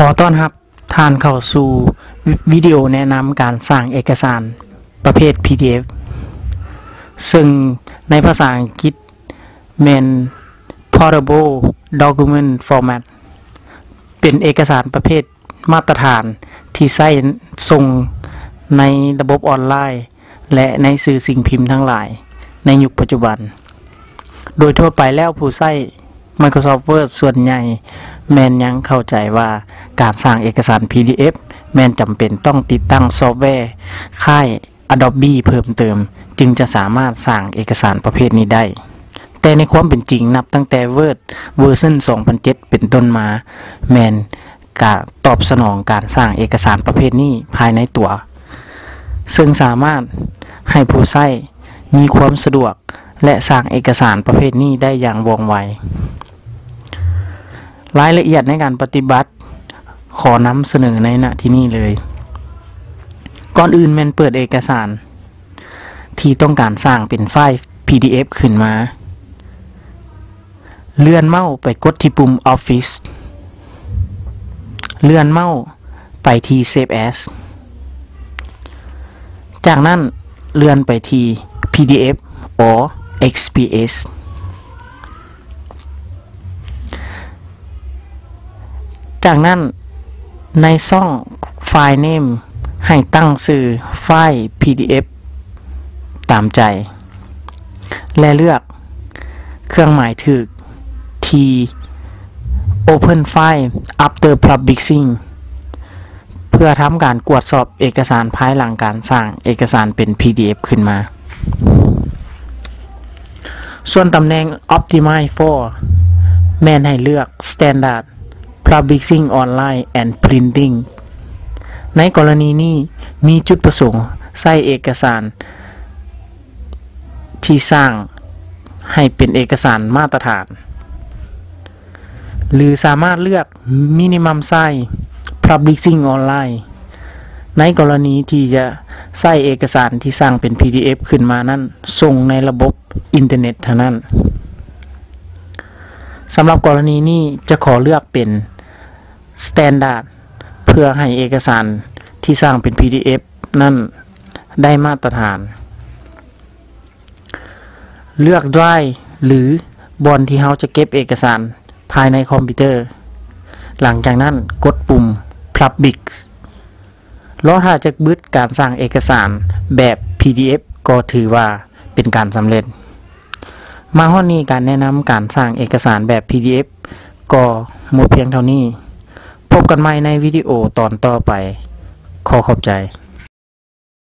อต้อนรับท่านเข้าสู่วิดีโอแนะนำการสร้างเอกสารประเภท PDF ซึ่งในภาษาอังกฤษแม่น Portable Document Format เป็นเอกสารประเภทมาตรฐานที่ใช้ส่งในระบบออนไลน์และในสื่อสิ่งพิมพ์ทั้งหลายในยุคปัจจุบันโดยทั่วไปแล้วผู้ใช้ Microsoft Word ส่วนใหญ่แม่นยังเข้าใจว่าการสร้างเอกสาร PDF แม่นจำเป็นต้องติดตั้งซอฟต์แวร์ค่าย Adobe เพิ่มเติมจึงจะสามารถสร้างเอกสารประเภทนี้ได้แต่ในความเป็นจริงนับตั้งแต่ Word เวอร์ชัน 2007 เป็นต้นมาแม่นกะตอบสนองการสร้างเอกสารประเภทนี้ภายในตัวซึ่งสามารถให้ผู้ใช้มีความสะดวกและสร้างเอกสารประเภทนี้ได้อย่างว่องไวรายละเอียดในการปฏิบัติขอนำเสนอในณที่นี้เลยก่อนอื่นแม่นเปิดเอกสารที่ต้องการสร้างเป็นไฟล์ PDF ขึ้นมาเลื่อนเมาส์ไปกดที่ปุ่ม Office เลื่อนเมาส์ไปที่ Save As จากนั้นเลื่อนไปที่ PDF or XPS จากนั้นในช่องไฟล์ Name ให้ตั้งชื่อไฟล์ PDF ตามใจและเลือกเครื่องหมายถึกที่ Open File After Publishing เพื่อทำการตรวจสอบเอกสารภายหลังการสร้างเอกสารเป็น PDF ขึ้นมาส่วนตำแหน่ง Optimize for แม่นให้เลือก Standard Publishing Online and Printing ในกรณีนี้มีจุดประสงค์ใช้เอกสารที่สร้างให้เป็นเอกสารมาตรฐานหรือสามารถเลือก Minimum Size Publishing Online ในกรณีที่จะใช้เอกสารที่สร้างเป็น PDF ขึ้นมานั้นส่งในระบบอินเทอร์เน็ตเท่านั้นสำหรับกรณีนี้จะขอเลือกเป็น Standard เพื่อให้เอกสารที่สร้างเป็น PDF นั้นได้มาตรฐานเลือก Drive หรือบอนที่เราจะเก็บเอกสารภายในคอมพิวเตอร์หลังจากนั้นกดปุ่ม Publish รอถ้าจะบึดการสร้างเอกสารแบบ PDF ก็ถือว่าเป็นการสำเร็จมาฮอดนี้การแนะนำการสร้างเอกสารแบบ PDF ก็หมดเพียงเท่านี้พบกันใหม่ในวิดีโอตอนต่อไปขอขอบใจ